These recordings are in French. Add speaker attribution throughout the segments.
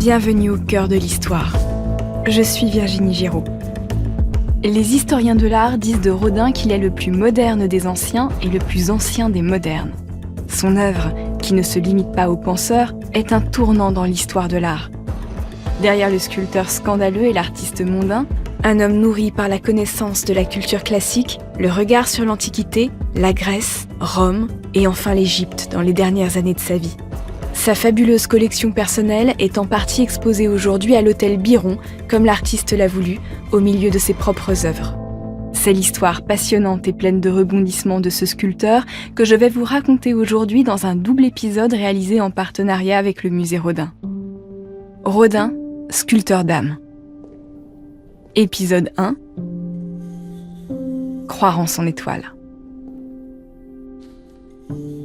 Speaker 1: Bienvenue au cœur de l'histoire. Je suis Virginie Giraud. Les historiens de l'art disent de Rodin qu'il est le plus moderne des anciens et le plus ancien des modernes. Son œuvre, qui ne se limite pas aux penseurs, est un tournant dans l'histoire de l'art. Derrière le sculpteur scandaleux et l'artiste mondain, un homme nourri par la connaissance de la culture classique, le regard sur l'Antiquité, la Grèce, Rome et enfin l'Égypte dans les dernières années de sa vie. Sa fabuleuse collection personnelle est en partie exposée aujourd'hui à l'hôtel Byron, comme l'artiste l'a voulu, au milieu de ses propres œuvres. C'est l'histoire passionnante et pleine de rebondissements de ce sculpteur que je vais vous raconter aujourd'hui dans un double épisode réalisé en partenariat avec le musée Rodin. Rodin, sculpteur d'âme. Épisode 1. Croire en son étoile.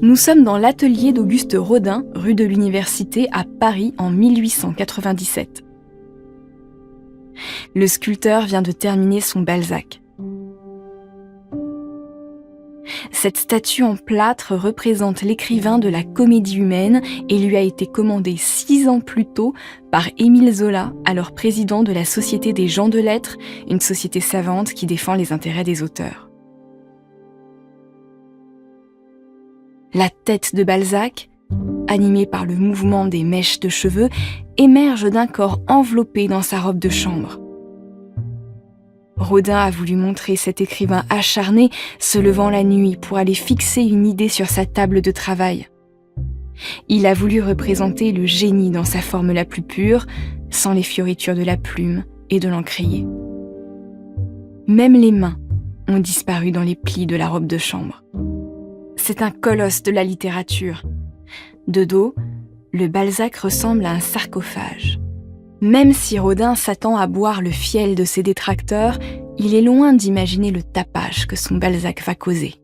Speaker 1: Nous sommes dans l'atelier d'Auguste Rodin, rue de l'Université à Paris en 1897. Le sculpteur vient de terminer son Balzac. Cette statue en plâtre représente l'écrivain de la Comédie humaine et lui a été commandée 6 ans plus tôt par Émile Zola, alors président de la Société des gens de lettres, une société savante qui défend les intérêts des auteurs. La tête de Balzac, animée par le mouvement des mèches de cheveux, émerge d'un corps enveloppé dans sa robe de chambre. Rodin a voulu montrer cet écrivain acharné se levant la nuit pour aller fixer une idée sur sa table de travail. Il a voulu représenter le génie dans sa forme la plus pure, sans les fioritures de la plume et de l'encrier. Même les mains ont disparu dans les plis de la robe de chambre. C'est un colosse de la littérature. De dos, le Balzac ressemble à un sarcophage. Même si Rodin s'attend à boire le fiel de ses détracteurs, il est loin d'imaginer le tapage que son Balzac va causer.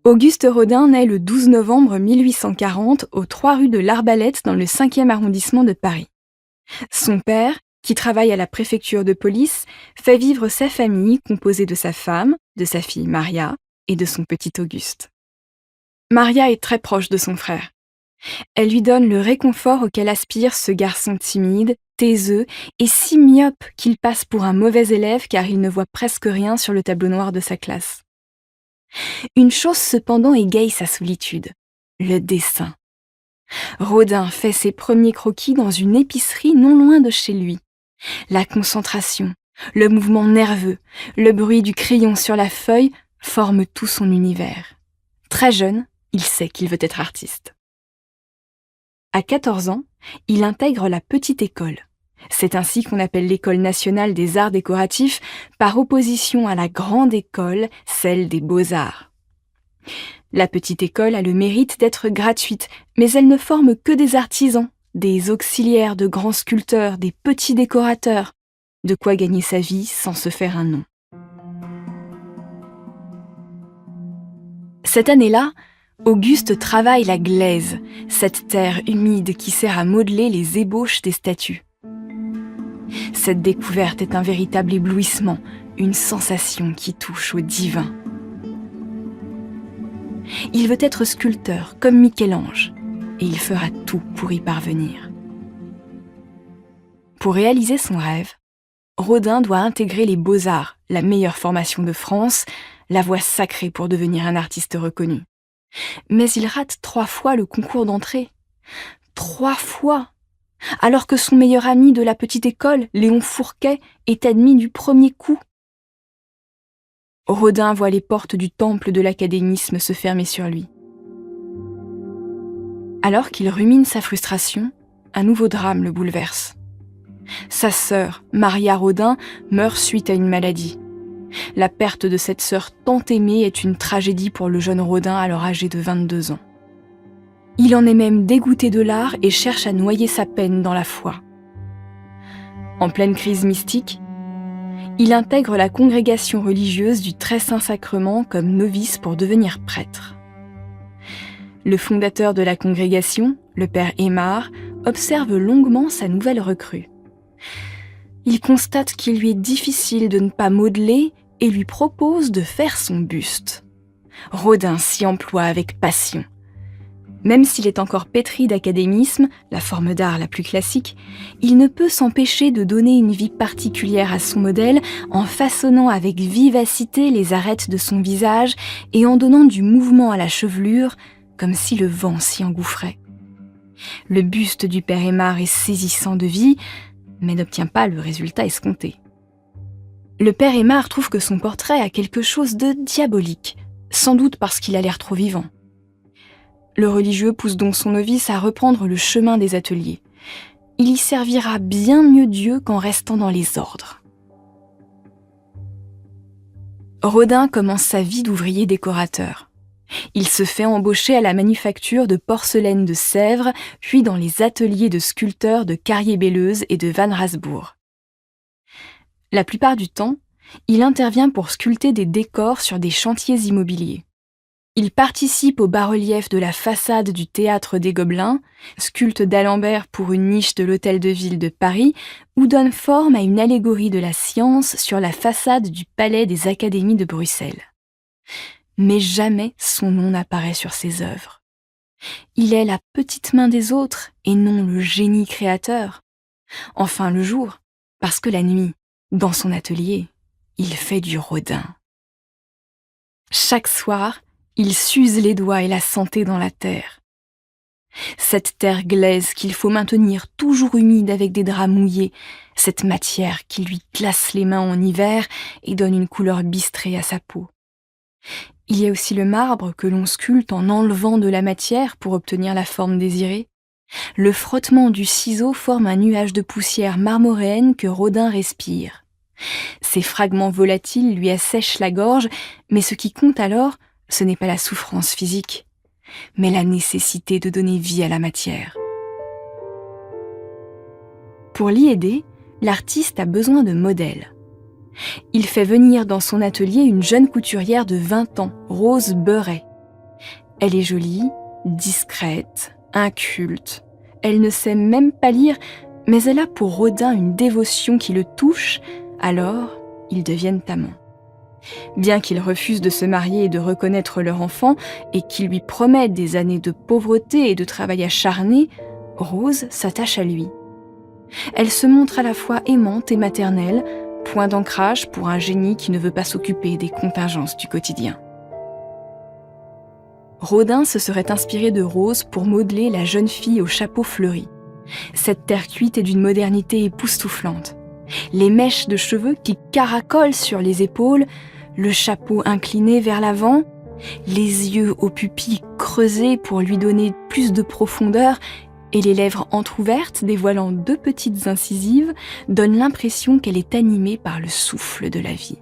Speaker 1: Auguste Rodin naît le 12 novembre 1840 aux 3 rues de l'Arbalète dans le 5e arrondissement de Paris. Son père, qui travaille à la préfecture de police, fait vivre sa famille composée de sa femme, de sa fille Maria et de son petit Auguste. Maria est très proche de son frère. Elle lui donne le réconfort auquel aspire ce garçon timide, taiseux et si myope qu'il passe pour un mauvais élève car il ne voit presque rien sur le tableau noir de sa classe. Une chose cependant égaye sa solitude, le dessin. Rodin fait ses premiers croquis dans une épicerie non loin de chez lui. La concentration, le mouvement nerveux, le bruit du crayon sur la feuille forment tout son univers. Très jeune, il sait qu'il veut être artiste. À 14 ans, il intègre la petite école. C'est ainsi qu'on appelle l'École nationale des arts décoratifs, par opposition à la grande école, celle des beaux-arts. La petite école a le mérite d'être gratuite, mais elle ne forme que des artisans, des auxiliaires de grands sculpteurs, des petits décorateurs, de quoi gagner sa vie sans se faire un nom. Cette année-là, Auguste travaille la glaise, cette terre humide qui sert à modeler les ébauches des statues. Cette découverte est un véritable éblouissement, une sensation qui touche au divin. Il veut être sculpteur, comme Michel-Ange, et il fera tout pour y parvenir. Pour réaliser son rêve, Rodin doit intégrer les beaux-arts, la meilleure formation de France, la voie sacrée pour devenir un artiste reconnu. Mais il rate 3 fois le concours d'entrée. 3 fois! Alors que son meilleur ami de la petite école, Léon Fourquet, est admis du premier coup. Rodin voit les portes du temple de l'académisme se fermer sur lui. Alors qu'il rumine sa frustration, un nouveau drame le bouleverse. Sa sœur, Maria Rodin, meurt suite à une maladie. La perte de cette sœur tant aimée est une tragédie pour le jeune Rodin alors âgé de 22 ans. Il en est même dégoûté de l'art et cherche à noyer sa peine dans la foi. En pleine crise mystique, il intègre la congrégation religieuse du Très Saint Sacrement comme novice pour devenir prêtre. Le fondateur de la congrégation, le père Aymar, observe longuement sa nouvelle recrue. Il constate qu'il lui est difficile de ne pas modeler et lui propose de faire son buste. Rodin s'y emploie avec passion. Même s'il est encore pétri d'académisme, la forme d'art la plus classique, il ne peut s'empêcher de donner une vie particulière à son modèle en façonnant avec vivacité les arêtes de son visage et en donnant du mouvement à la chevelure, comme si le vent s'y engouffrait. Le buste du père Aymar est saisissant de vie, mais n'obtient pas le résultat escompté. Le père Aymar trouve que son portrait a quelque chose de diabolique, sans doute parce qu'il a l'air trop vivant. Le religieux pousse donc son novice à reprendre le chemin des ateliers. Il y servira bien mieux Dieu qu'en restant dans les ordres. Rodin commence sa vie d'ouvrier décorateur. Il se fait embaucher à la manufacture de porcelaine de Sèvres, puis dans les ateliers de sculpteurs de Carrier-Belleuse et de Van Rasbourg. La plupart du temps, il intervient pour sculpter des décors sur des chantiers immobiliers. Il participe au bas-relief de la façade du Théâtre des Gobelins, sculpte d'Alembert pour une niche de l'Hôtel de Ville de Paris, ou donne forme à une allégorie de la science sur la façade du Palais des Académies de Bruxelles. Mais jamais son nom n'apparaît sur ses œuvres. Il est la petite main des autres et non le génie créateur. Enfin le jour, parce que la nuit, dans son atelier, il fait du Rodin. Chaque soir, il s'use les doigts et la santé dans la terre. Cette terre glaise qu'il faut maintenir toujours humide avec des draps mouillés, cette matière qui lui glace les mains en hiver et donne une couleur bistrée à sa peau. Il y a aussi le marbre que l'on sculpte en enlevant de la matière pour obtenir la forme désirée. Le frottement du ciseau forme un nuage de poussière marmoréenne que Rodin respire. Ces fragments volatiles lui assèchent la gorge, mais ce qui compte alors, ce n'est pas la souffrance physique, mais la nécessité de donner vie à la matière. Pour l'y aider, l'artiste a besoin de modèles. Il fait venir dans son atelier une jeune couturière de 20 ans, Rose Beuret. Elle est jolie, discrète, inculte. Elle ne sait même pas lire, mais elle a pour Rodin une dévotion qui le touche, alors ils deviennent amants. Bien qu'il refuse de se marier et de reconnaître leur enfant, et qu'il lui promet des années de pauvreté et de travail acharné, Rose s'attache à lui. Elle se montre à la fois aimante et maternelle, point d'ancrage pour un génie qui ne veut pas s'occuper des contingences du quotidien. Rodin se serait inspiré de Rose pour modeler la jeune fille au chapeau fleuri. Cette terre cuite est d'une modernité époustouflante. Les mèches de cheveux qui caracolent sur les épaules, le chapeau incliné vers l'avant, les yeux aux pupilles creusées pour lui donner plus de profondeur et les lèvres entr'ouvertes dévoilant 2 petites incisives donnent l'impression qu'elle est animée par le souffle de la vie.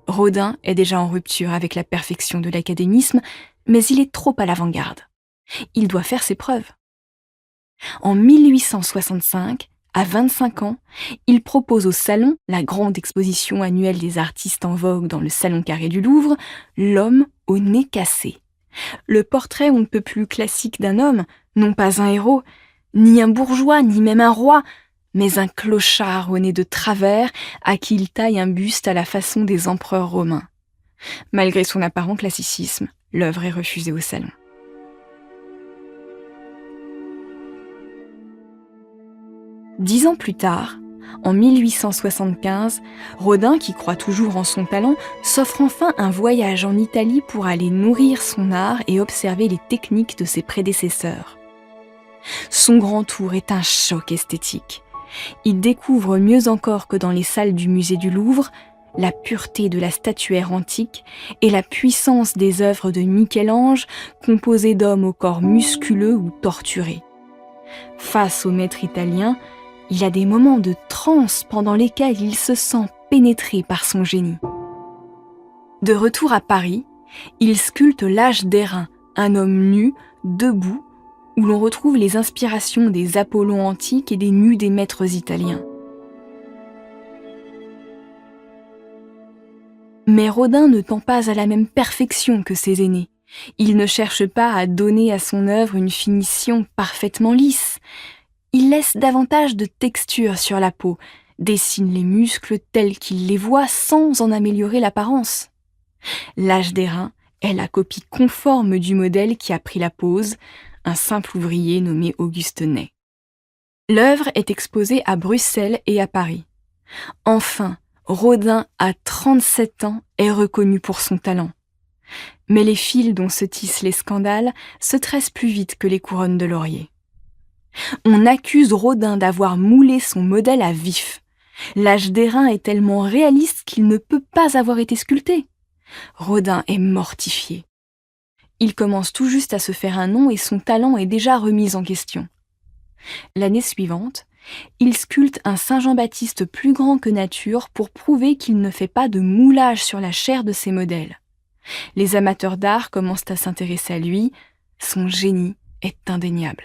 Speaker 1: Rodin est déjà en rupture avec la perfection de l'académisme, mais il est trop à l'avant-garde. Il doit faire ses preuves. En 1865, à 25 ans, il propose au Salon, la grande exposition annuelle des artistes en vogue dans le Salon Carré du Louvre, l'homme au nez cassé. Le portrait on ne peut plus classique d'un homme, non pas un héros, ni un bourgeois, ni même un roi, mais un clochard au nez de travers à qui il taille un buste à la façon des empereurs romains. Malgré son apparent classicisme, l'œuvre est refusée au Salon. Dix ans plus tard, en 1875, Rodin, qui croit toujours en son talent, s'offre enfin un voyage en Italie pour aller nourrir son art et observer les techniques de ses prédécesseurs. Son grand tour est un choc esthétique. Il découvre mieux encore que dans les salles du musée du Louvre la pureté de la statuaire antique et la puissance des œuvres de Michel-Ange composées d'hommes au corps musculeux ou torturés. Face au maître italien, il a des moments de transe pendant lesquels il se sent pénétré par son génie. De retour à Paris, il sculpte l'Âge d'airain, un homme nu, debout, où l'on retrouve les inspirations des Apollons antiques et des nus des maîtres italiens. Mais Rodin ne tend pas à la même perfection que ses aînés. Il ne cherche pas à donner à son œuvre une finition parfaitement lisse. Il laisse davantage de texture sur la peau, dessine les muscles tels qu'il les voit sans en améliorer l'apparence. L'Âge d'airain est la copie conforme du modèle qui a pris la pose, un simple ouvrier nommé Auguste Ney. L'œuvre est exposée à Bruxelles et à Paris. Enfin, Rodin, à 37 ans, est reconnu pour son talent. Mais les fils dont se tissent les scandales se tressent plus vite que les couronnes de laurier. On accuse Rodin d'avoir moulé son modèle à vif. L'Âge d'airain est tellement réaliste qu'il ne peut pas avoir été sculpté. Rodin est mortifié. Il commence tout juste à se faire un nom et son talent est déjà remis en question. L'année suivante, il sculpte un Saint Jean-Baptiste plus grand que nature pour prouver qu'il ne fait pas de moulage sur la chair de ses modèles. Les amateurs d'art commencent à s'intéresser à lui. Son génie est indéniable.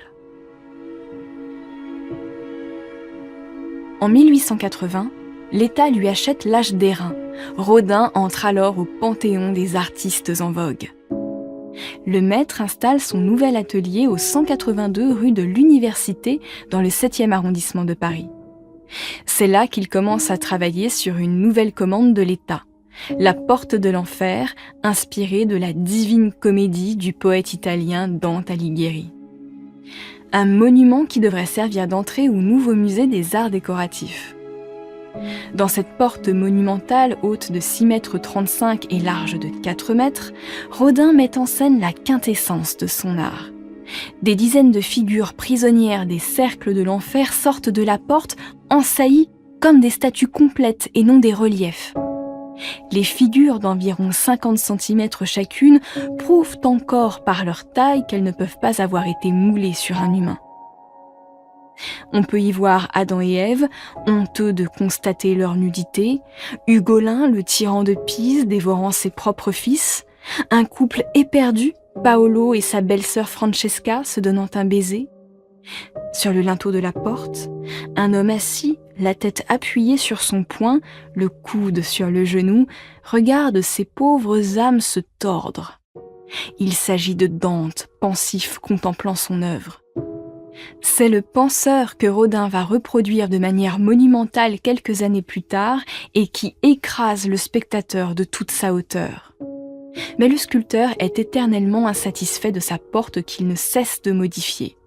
Speaker 1: En 1880, l'État lui achète l'Âge d'airain. Rodin entre alors au panthéon des artistes en vogue. Le maître installe son nouvel atelier au 182 rue de l'Université dans le 7e arrondissement de Paris. C'est là qu'il commence à travailler sur une nouvelle commande de l'État, La Porte de l'Enfer, inspirée de la Divine Comédie du poète italien Dante Alighieri. Un monument qui devrait servir d'entrée au nouveau musée des arts décoratifs. Dans cette porte monumentale haute de 6,35 m et large de 4 mètres, Rodin met en scène la quintessence de son art. Des dizaines de figures prisonnières des cercles de l'enfer sortent de la porte, ensaillies comme des statues complètes et non des reliefs. Les figures d'environ 50 cm chacune prouvent encore par leur taille qu'elles ne peuvent pas avoir été moulées sur un humain. On peut y voir Adam et Ève, honteux de constater leur nudité, Ugolin, le tyran de Pise, dévorant ses propres fils, un couple éperdu, Paolo et sa belle-sœur Francesca se donnant un baiser. Sur le linteau de la porte, un homme assis, la tête appuyée sur son poing, le coude sur le genou, regarde ses pauvres âmes se tordre. Il s'agit de Dante, pensif contemplant son œuvre. C'est le penseur que Rodin va reproduire de manière monumentale quelques années plus tard et qui écrase le spectateur de toute sa hauteur. Mais le sculpteur est éternellement insatisfait de sa porte qu'il ne cesse de modifier.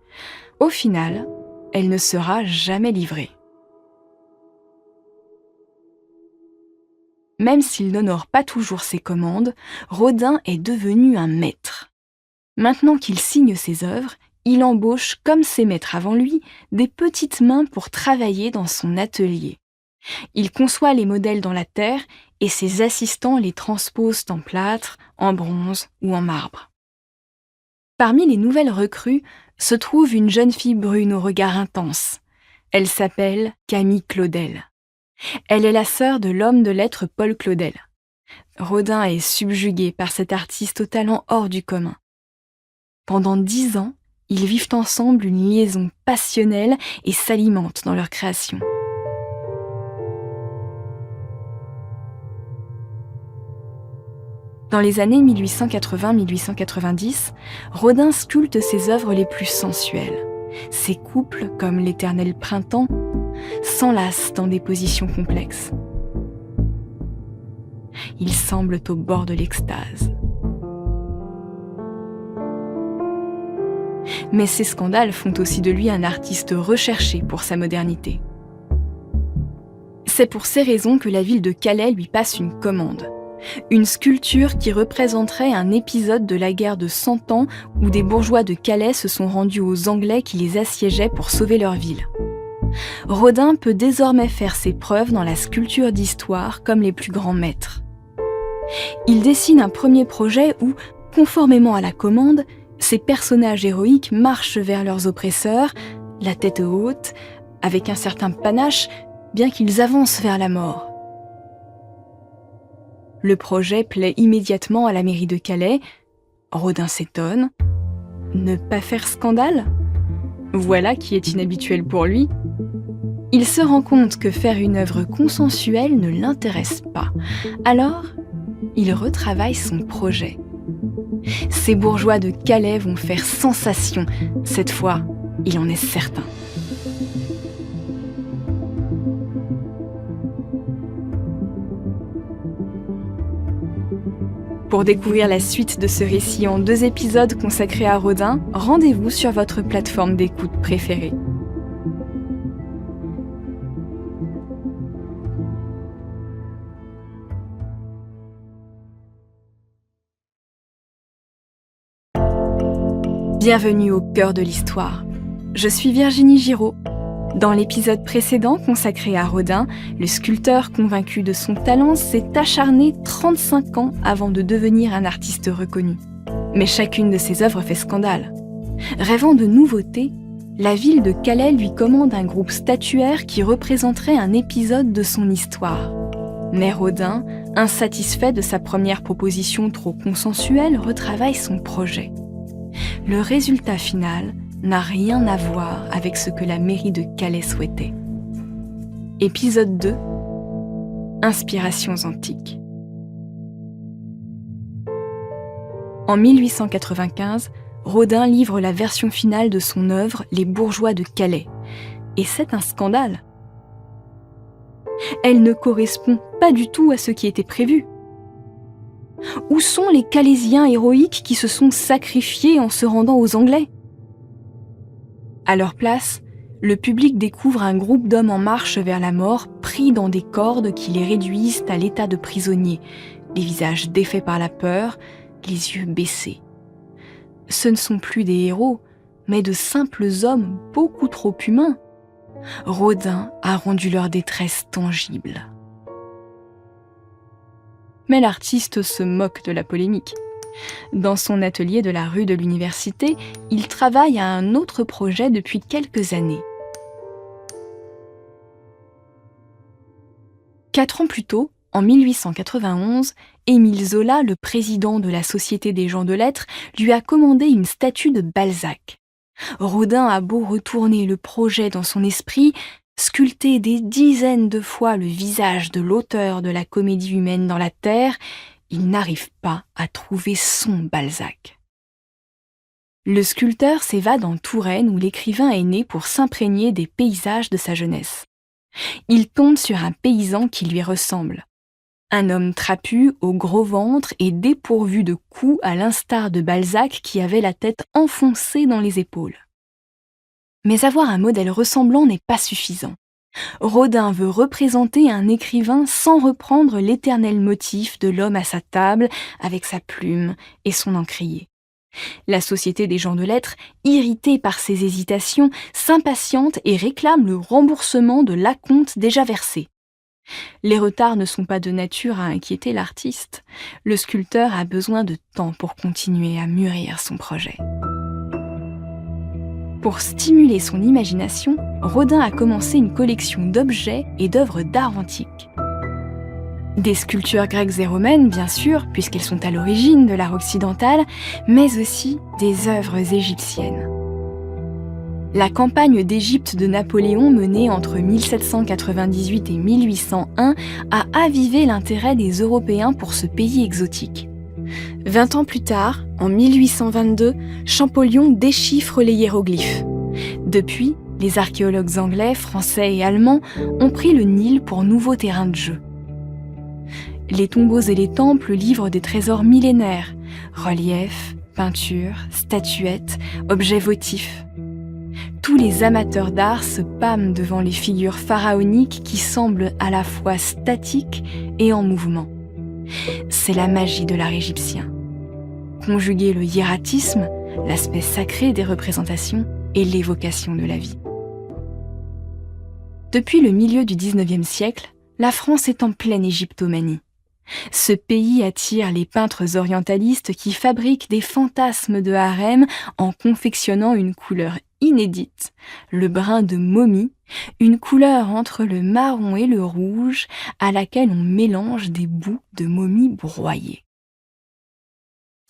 Speaker 1: Au final, elle ne sera jamais livrée. Même s'il n'honore pas toujours ses commandes, Rodin est devenu un maître. Maintenant qu'il signe ses œuvres, il embauche, comme ses maîtres avant lui, des petites mains pour travailler dans son atelier. Il conçoit les modèles dans la terre et ses assistants les transposent en plâtre, en bronze ou en marbre. Parmi les nouvelles recrues se trouve une jeune fille brune au regard intense. Elle s'appelle Camille Claudel. Elle est la sœur de l'homme de lettres Paul Claudel. Rodin est subjugué par cet artiste au talent hors du commun. Pendant 10 ans, ils vivent ensemble une liaison passionnelle et s'alimentent dans leur création. Dans les années 1880-1890, Rodin sculpte ses œuvres les plus sensuelles. Ses couples, comme l'éternel printemps, s'enlacent dans des positions complexes. Ils semblent au bord de l'extase. Mais ces scandales font aussi de lui un artiste recherché pour sa modernité. C'est pour ces raisons que la ville de Calais lui passe une commande. Une sculpture qui représenterait un épisode de la guerre de 100 ans où des bourgeois de Calais se sont rendus aux Anglais qui les assiégeaient pour sauver leur ville. Rodin peut désormais faire ses preuves dans la sculpture d'histoire comme les plus grands maîtres. Il dessine un premier projet où, conformément à la commande, ces personnages héroïques marchent vers leurs oppresseurs, la tête haute, avec un certain panache, bien qu'ils avancent vers la mort. Le projet plaît immédiatement à la mairie de Calais. Rodin s'étonne. Ne pas faire scandale ? Voilà qui est inhabituel pour lui. Il se rend compte que faire une œuvre consensuelle ne l'intéresse pas. Alors, il retravaille son projet. Ces bourgeois de Calais vont faire sensation. Cette fois, il en est certain. Pour découvrir la suite de ce récit en 2 épisodes consacrés à Rodin, rendez-vous sur votre plateforme d'écoute préférée. Bienvenue au cœur de l'histoire. Je suis Virginie Giraud. Dans l'épisode précédent consacré à Rodin, le sculpteur convaincu de son talent s'est acharné 35 ans avant de devenir un artiste reconnu. Mais chacune de ses œuvres fait scandale. Rêvant de nouveautés, la ville de Calais lui commande un groupe statuaire qui représenterait un épisode de son histoire. Mais Rodin, insatisfait de sa première proposition trop consensuelle, retravaille son projet. Le résultat final n'a rien à voir avec ce que la mairie de Calais souhaitait. Épisode 2. Inspirations antiques. En 1895, Rodin livre la version finale de son œuvre Les Bourgeois de Calais. Et c'est un scandale. Elle ne correspond pas du tout à ce qui était prévu. Où sont les Calaisiens héroïques qui se sont sacrifiés en se rendant aux Anglais ? À leur place, le public découvre un groupe d'hommes en marche vers la mort, pris dans des cordes qui les réduisent à l'état de prisonniers, les visages défaits par la peur, les yeux baissés. Ce ne sont plus des héros, mais de simples hommes beaucoup trop humains. Rodin a rendu leur détresse tangible. Mais l'artiste se moque de la polémique. Dans son atelier de la rue de l'Université, il travaille à un autre projet depuis quelques années. 4 ans plus tôt, en 1891, Émile Zola, le président de la Société des gens de lettres, lui a commandé une statue de Balzac. Rodin a beau retourner le projet dans son esprit, sculpter des dizaines de fois le visage de l'auteur de la comédie humaine dans la terre, il n'arrive pas à trouver son Balzac. Le sculpteur s'évade en Touraine où l'écrivain est né pour s'imprégner des paysages de sa jeunesse. Il tombe sur un paysan qui lui ressemble. Un homme trapu, au gros ventre et dépourvu de cou à l'instar de Balzac qui avait la tête enfoncée dans les épaules. Mais avoir un modèle ressemblant n'est pas suffisant. Rodin veut représenter un écrivain sans reprendre l'éternel motif de l'homme à sa table avec sa plume et son encrier. La Société des gens de lettres, irritée par ses hésitations, s'impatiente et réclame le remboursement de l'acompte déjà versé. Les retards ne sont pas de nature à inquiéter l'artiste. Le sculpteur a besoin de temps pour continuer à mûrir son projet. Pour stimuler son imagination, Rodin a commencé une collection d'objets et d'œuvres d'art antique. Des sculptures grecques et romaines, bien sûr, puisqu'elles sont à l'origine de l'art occidental, mais aussi des œuvres égyptiennes. La campagne d'Égypte de Napoléon menée entre 1798 et 1801 a avivé l'intérêt des Européens pour ce pays exotique. 20 ans plus tard, en 1822, Champollion déchiffre les hiéroglyphes. Depuis, les archéologues anglais, français et allemands ont pris le Nil pour nouveau terrain de jeu. Les tombeaux et les temples livrent des trésors millénaires, reliefs, peintures, statuettes, objets votifs. Tous les amateurs d'art se pâment devant les figures pharaoniques qui semblent à la fois statiques et en mouvement. C'est la magie de l'art égyptien. Conjuguer le hiératisme, l'aspect sacré des représentations et l'évocation de la vie. Depuis le milieu du XIXe siècle, la France est en pleine égyptomanie. Ce pays attire les peintres orientalistes qui fabriquent des fantasmes de harem en confectionnant une couleur inédite, le brun de momie, une couleur entre le marron et le rouge à laquelle on mélange des bouts de momie broyée.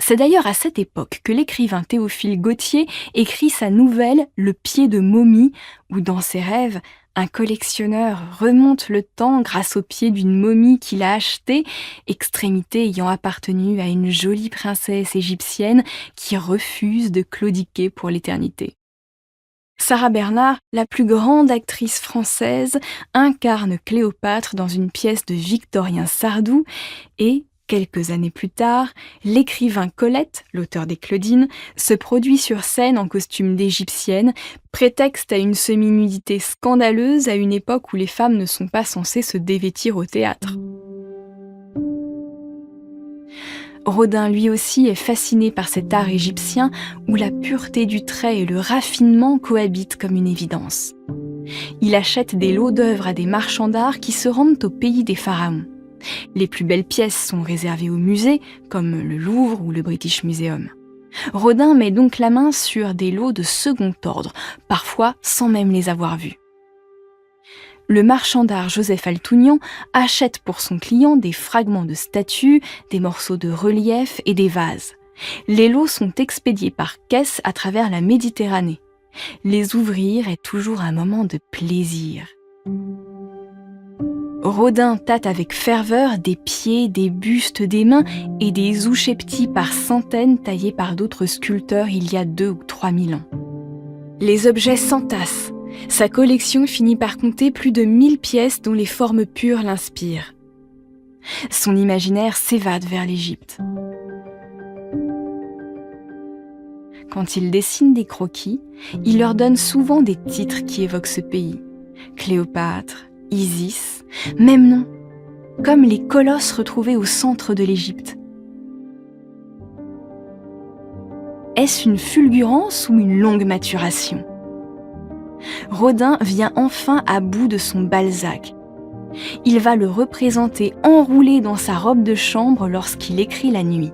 Speaker 1: C'est d'ailleurs à cette époque que l'écrivain Théophile Gautier écrit sa nouvelle Le pied de momie, où dans ses rêves, un collectionneur remonte le temps grâce au pied d'une momie qu'il a achetée, extrémité ayant appartenu à une jolie princesse égyptienne qui refuse de claudiquer pour l'éternité. Sarah Bernard, la plus grande actrice française, incarne Cléopâtre dans une pièce de Victorien Sardou et Quelques années plus tard, l'écrivain Colette, l'auteur des Claudines, se produit sur scène en costume d'égyptienne, prétexte à une semi-nudité scandaleuse à une époque où les femmes ne sont pas censées se dévêtir au théâtre. Rodin lui aussi est fasciné par cet art égyptien où la pureté du trait et le raffinement cohabitent comme une évidence. Il achète des lots d'œuvres à des marchands d'art qui se rendent au pays des pharaons. Les plus belles pièces sont réservées aux musées, comme le Louvre ou le British Museum. Rodin met donc la main sur des lots de second ordre, parfois sans même les avoir vus. Le marchand d'art Joseph Altounian achète pour son client des fragments de statues, des morceaux de relief et des vases. Les lots sont expédiés par caisse à travers la Méditerranée. Les ouvrir est toujours un moment de plaisir. Rodin tâte avec ferveur des pieds, des bustes, des mains et des oucheptis par centaines taillés par d'autres sculpteurs il y a 2 ou 3 000 ans. Les objets s'entassent. Sa collection finit par compter plus de 1000 pièces dont les formes pures l'inspirent. Son imaginaire s'évade vers l'Égypte. Quand il dessine des croquis, il leur donne souvent des titres qui évoquent ce pays. Cléopâtre, Isis, même nom, comme les colosses retrouvés au centre de l'Égypte. Est-ce une fulgurance ou une longue maturation ? Rodin vient enfin à bout de son Balzac. Il va le représenter enroulé dans sa robe de chambre lorsqu'il écrit la nuit.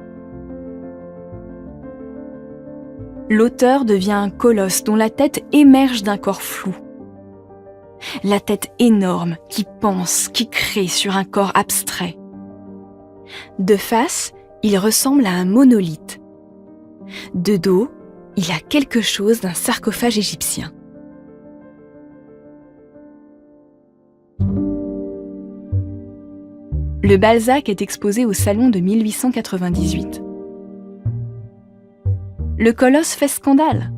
Speaker 1: L'auteur devient un colosse dont la tête émerge d'un corps flou. La tête énorme qui pense, qui crée sur un corps abstrait. De face, il ressemble à un monolithe. De dos, il a quelque chose d'un sarcophage égyptien. Le Balzac est exposé au Salon de 1898. Le colosse fait scandale.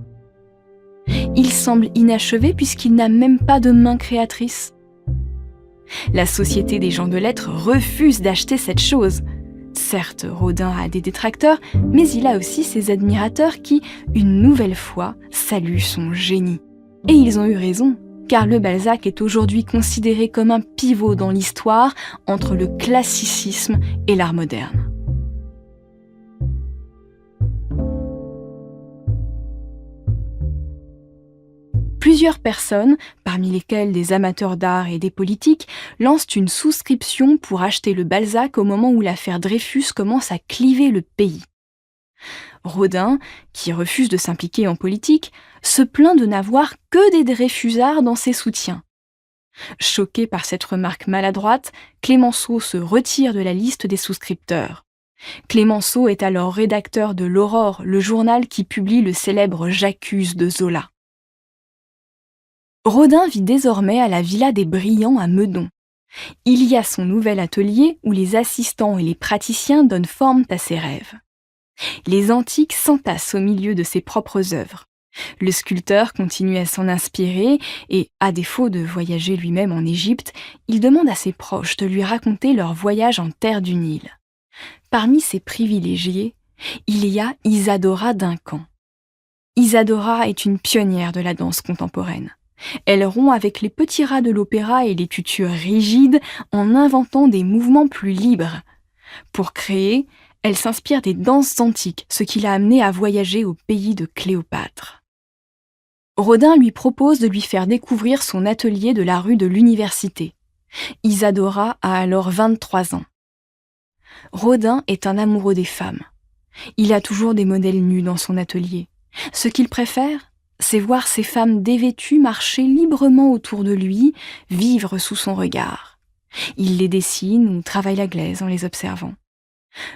Speaker 1: Il semble inachevé puisqu'il n'a même pas de main créatrice. La Société des gens de lettres refuse d'acheter cette chose. Certes, Rodin a des détracteurs, mais il a aussi ses admirateurs qui, une nouvelle fois, saluent son génie. Et ils ont eu raison, car le Balzac est aujourd'hui considéré comme un pivot dans l'histoire entre le classicisme et l'art moderne. Plusieurs personnes, parmi lesquelles des amateurs d'art et des politiques, lancent une souscription pour acheter le Balzac au moment où l'affaire Dreyfus commence à cliver le pays. Rodin, qui refuse de s'impliquer en politique, se plaint de n'avoir que des Dreyfusards dans ses soutiens. Choqué par cette remarque maladroite, Clémenceau se retire de la liste des souscripteurs. Clémenceau est alors rédacteur de l'Aurore, le journal qui publie le célèbre J'accuse de Zola. Rodin vit désormais à la Villa des Brillants à Meudon. Il y a son nouvel atelier où les assistants et les praticiens donnent forme à ses rêves. Les antiques s'entassent au milieu de ses propres œuvres. Le sculpteur continue à s'en inspirer et, à défaut de voyager lui-même en Égypte, il demande à ses proches de lui raconter leur voyage en terre du Nil. Parmi ses privilégiés, il y a Isadora Duncan. Isadora est une pionnière de la danse contemporaine. Elle rompt avec les petits rats de l'opéra et les tutures rigides en inventant des mouvements plus libres. Pour créer, elle s'inspire des danses antiques, ce qui l'a amenée à voyager au pays de Cléopâtre. Rodin lui propose de lui faire découvrir son atelier de la rue de l'Université. Isadora a alors 23 ans. Rodin est un amoureux des femmes. Il a toujours des modèles nus dans son atelier. Ce qu'il préfère, c'est voir ces femmes dévêtues marcher librement autour de lui, vivre sous son regard. Il les dessine ou travaille la glaise en les observant.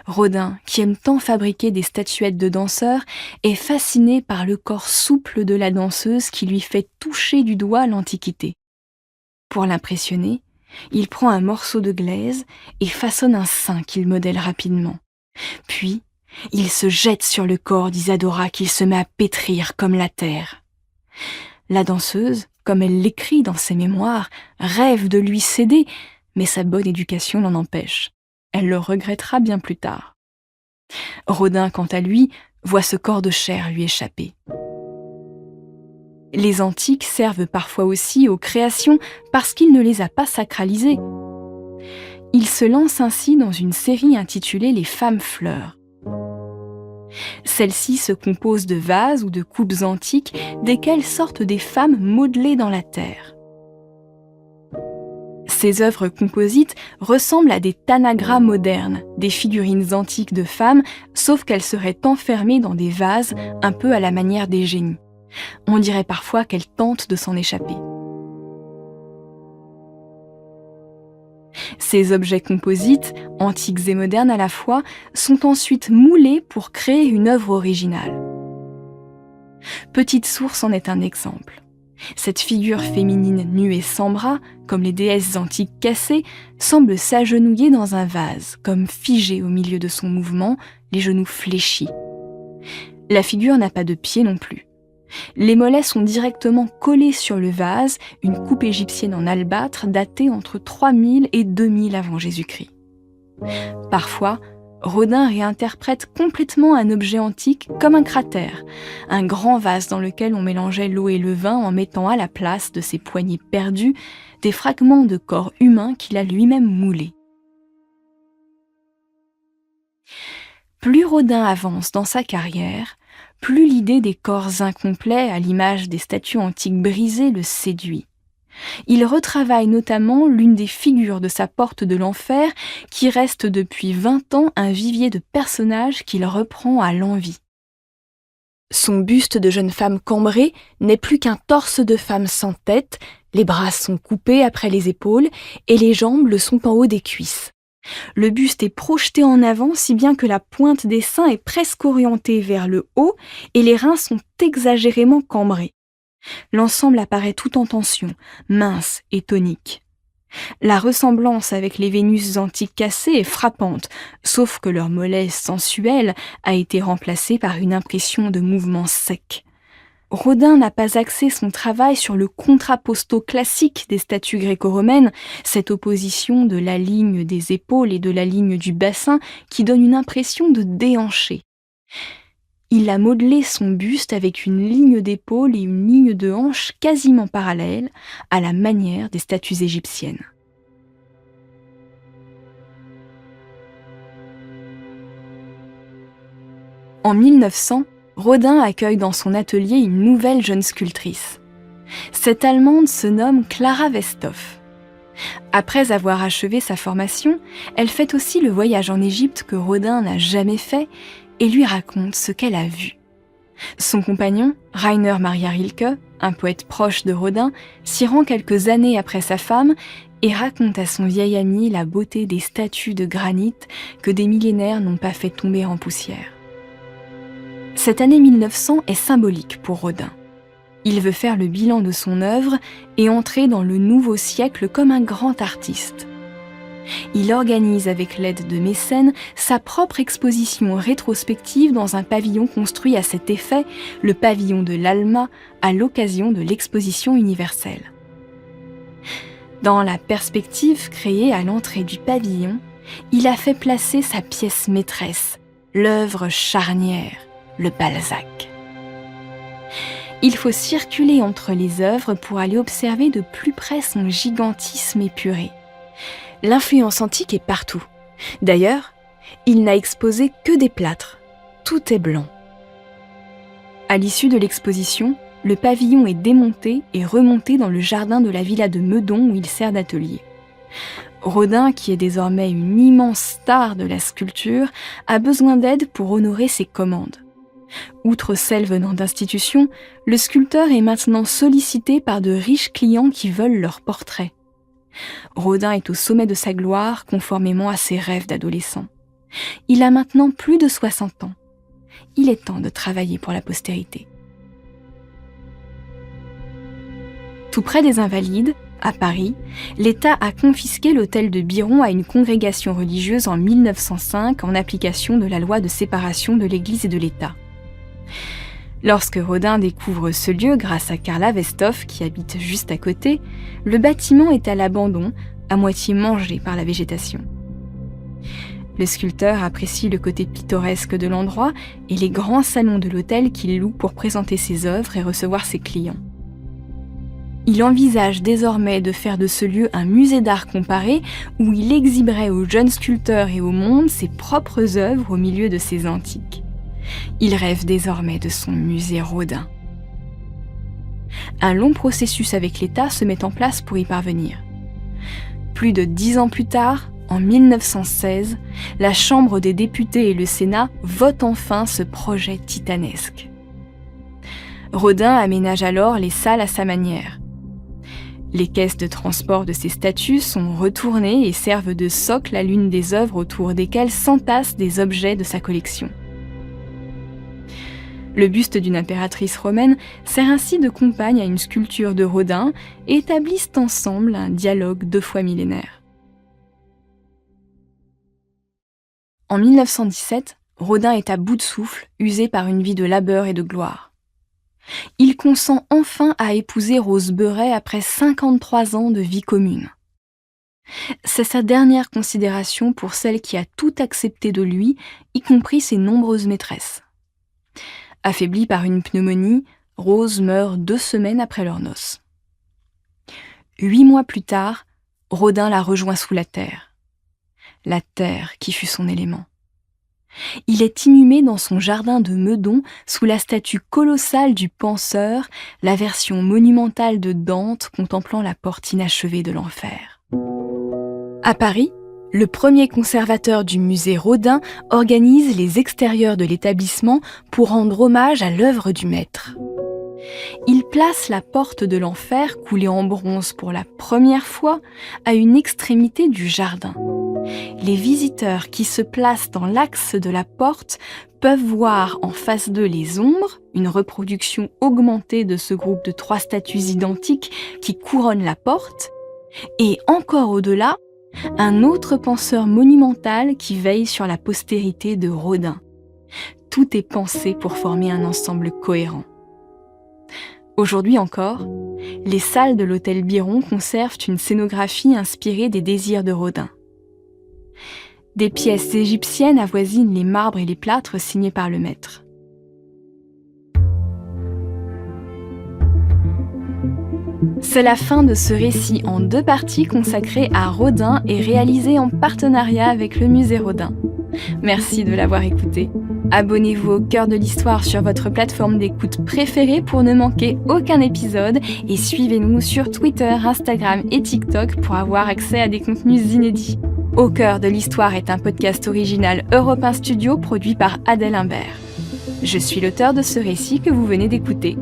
Speaker 1: Rodin, qui aime tant fabriquer des statuettes de danseurs, est fasciné par le corps souple de la danseuse qui lui fait toucher du doigt l'Antiquité. Pour l'impressionner, il prend un morceau de glaise et façonne un sein qu'il modèle rapidement. Puis, il se jette sur le corps d'Isadora qu'il se met à pétrir comme la terre. La danseuse, comme elle l'écrit dans ses mémoires, rêve de lui céder, mais sa bonne éducation l'en empêche. Elle le regrettera bien plus tard. Rodin, quant à lui, voit ce corps de chair lui échapper. Les antiques servent parfois aussi aux créations parce qu'il ne les a pas sacralisées. Il se lance ainsi dans une série intitulée Les femmes fleurs. Celle-ci se compose de vases ou de coupes antiques desquelles sortent des femmes modelées dans la terre. Ces œuvres composites ressemblent à des tanagras modernes, des figurines antiques de femmes, sauf qu'elles seraient enfermées dans des vases un peu à la manière des génies. On dirait parfois qu'elles tentent de s'en échapper. Ces objets composites, antiques et modernes à la fois, sont ensuite moulés pour créer une œuvre originale. Petite Source en est un exemple. Cette figure féminine nue et sans bras, comme les déesses antiques cassées, semble s'agenouiller dans un vase, comme figée au milieu de son mouvement, les genoux fléchis. La figure n'a pas de pieds non plus. Les mollets sont directement collés sur le vase, une coupe égyptienne en albâtre datée entre 3000 et 2000 avant Jésus-Christ. Parfois, Rodin réinterprète complètement un objet antique comme un cratère, un grand vase dans lequel on mélangeait l'eau et le vin en mettant à la place de ses poignées perdues des fragments de corps humains qu'il a lui-même moulés. Plus Rodin avance dans sa carrière, plus l'idée des corps incomplets, à l'image des statues antiques brisées, le séduit. Il retravaille notamment l'une des figures de sa porte de l'enfer qui reste depuis 20 ans un vivier de personnages qu'il reprend à l'envi. Son buste de jeune femme cambrée n'est plus qu'un torse de femme sans tête, les bras sont coupés après les épaules et les jambes le sont en haut des cuisses. Le buste est projeté en avant si bien que la pointe des seins est presque orientée vers le haut et les reins sont exagérément cambrés. L'ensemble apparaît tout en tension, mince et tonique. La ressemblance avec les Vénus antiques cassées est frappante, sauf que leur mollesse sensuelle a été remplacée par une impression de mouvement sec. Rodin n'a pas axé son travail sur le contrapposto classique des statues gréco-romaines, cette opposition de la ligne des épaules et de la ligne du bassin qui donne une impression de déhanché. Il a modelé son buste avec une ligne d'épaule et une ligne de hanche quasiment parallèles, à la manière des statues égyptiennes. En 1900, Rodin accueille dans son atelier une nouvelle jeune sculptrice. Cette Allemande se nomme Clara Westhoff. Après avoir achevé sa formation, elle fait aussi le voyage en Égypte que Rodin n'a jamais fait et lui raconte ce qu'elle a vu. Son compagnon, Rainer Maria Rilke, un poète proche de Rodin, s'y rend quelques années après sa femme et raconte à son vieil ami la beauté des statues de granit que des millénaires n'ont pas fait tomber en poussière. Cette année 1900 est symbolique pour Rodin. Il veut faire le bilan de son œuvre et entrer dans le nouveau siècle comme un grand artiste. Il organise avec l'aide de mécènes sa propre exposition rétrospective dans un pavillon construit à cet effet, le pavillon de l'Alma, à l'occasion de l'exposition universelle. Dans la perspective créée à l'entrée du pavillon, il a fait placer sa pièce maîtresse, l'œuvre charnière, le Balzac. Il faut circuler entre les œuvres pour aller observer de plus près son gigantisme épuré. L'influence antique est partout. D'ailleurs, il n'a exposé que des plâtres. Tout est blanc. À l'issue de l'exposition, le pavillon est démonté et remonté dans le jardin de la villa de Meudon où il sert d'atelier. Rodin, qui est désormais une immense star de la sculpture, a besoin d'aide pour honorer ses commandes. Outre celles venant d'institutions, le sculpteur est maintenant sollicité par de riches clients qui veulent leur portrait. Rodin est au sommet de sa gloire, conformément à ses rêves d'adolescent. Il a maintenant plus de 60 ans. Il est temps de travailler pour la postérité. Tout près des Invalides, à Paris, l'État a confisqué l'hôtel de Biron à une congrégation religieuse en 1905 en application de la loi de séparation de l'Église et de l'État. Lorsque Rodin découvre ce lieu grâce à Carla Westhoff qui habite juste à côté, le bâtiment est à l'abandon, à moitié mangé par la végétation. Le sculpteur apprécie le côté pittoresque de l'endroit et les grands salons de l'hôtel qu'il loue pour présenter ses œuvres et recevoir ses clients. Il envisage désormais de faire de ce lieu un musée d'art comparé où il exhiberait aux jeunes sculpteurs et au monde ses propres œuvres au milieu de ces antiques. Il rêve désormais de son musée Rodin. Un long processus avec l'État se met en place pour y parvenir. Plus de 10 ans plus tard, en 1916, la Chambre des députés et le Sénat votent enfin ce projet titanesque. Rodin aménage alors les salles à sa manière. Les caisses de transport de ces statues sont retournées et servent de socle à l'une des œuvres autour desquelles s'entassent des objets de sa collection. Le buste d'une impératrice romaine sert ainsi de compagne à une sculpture de Rodin et établissent ensemble un dialogue 2 fois millénaire. En 1917, Rodin est à bout de souffle, usé par une vie de labeur et de gloire. Il consent enfin à épouser Rose Beuret après 53 ans de vie commune. C'est sa dernière considération pour celle qui a tout accepté de lui, y compris ses nombreuses maîtresses. Affaiblie par une pneumonie, Rose meurt 2 semaines après leurs noces. 8 mois plus tard, Rodin la rejoint sous la terre qui fut son élément. Il est inhumé dans son jardin de Meudon sous la statue colossale du Penseur, la version monumentale de Dante contemplant la porte inachevée de l'enfer. À Paris, le premier conservateur du musée Rodin organise les extérieurs de l'établissement pour rendre hommage à l'œuvre du maître. Il place la porte de l'enfer, coulée en bronze pour la première fois, à une extrémité du jardin. Les visiteurs qui se placent dans l'axe de la porte peuvent voir en face d'eux les ombres, une reproduction augmentée de ce groupe de 3 statues identiques qui couronnent la porte, et encore au-delà, un autre penseur monumental qui veille sur la postérité de Rodin. Tout est pensé pour former un ensemble cohérent. Aujourd'hui encore, les salles de l'hôtel Biron conservent une scénographie inspirée des désirs de Rodin. Des pièces égyptiennes avoisinent les marbres et les plâtres signés par le maître. C'est la fin de ce récit en 2 parties consacré à Rodin et réalisé en partenariat avec le musée Rodin. Merci de l'avoir écouté. Abonnez-vous au Cœur de l'Histoire sur votre plateforme d'écoute préférée pour ne manquer aucun épisode et suivez-nous sur Twitter, Instagram et TikTok pour avoir accès à des contenus inédits. Au Cœur de l'Histoire est un podcast original Europe 1 Studio produit par Adèle Imbert. Je suis l'auteur de ce récit que vous venez d'écouter.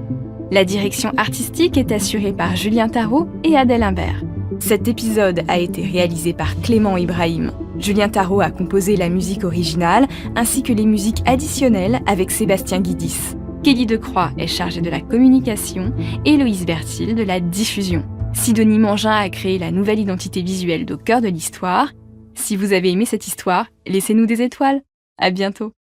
Speaker 1: La direction artistique est assurée par Julien Tarot et Adèle Imbert. Cet épisode a été réalisé par Clément Ibrahim. Julien Tarot a composé la musique originale ainsi que les musiques additionnelles avec Sébastien Guidis. Kelly Decroix est chargée de la communication et Loïs Bertil de la diffusion. Sidonie Mangin a créé la nouvelle identité visuelle d'Au Cœur de l'Histoire. Si vous avez aimé cette histoire, laissez-nous des étoiles. À bientôt.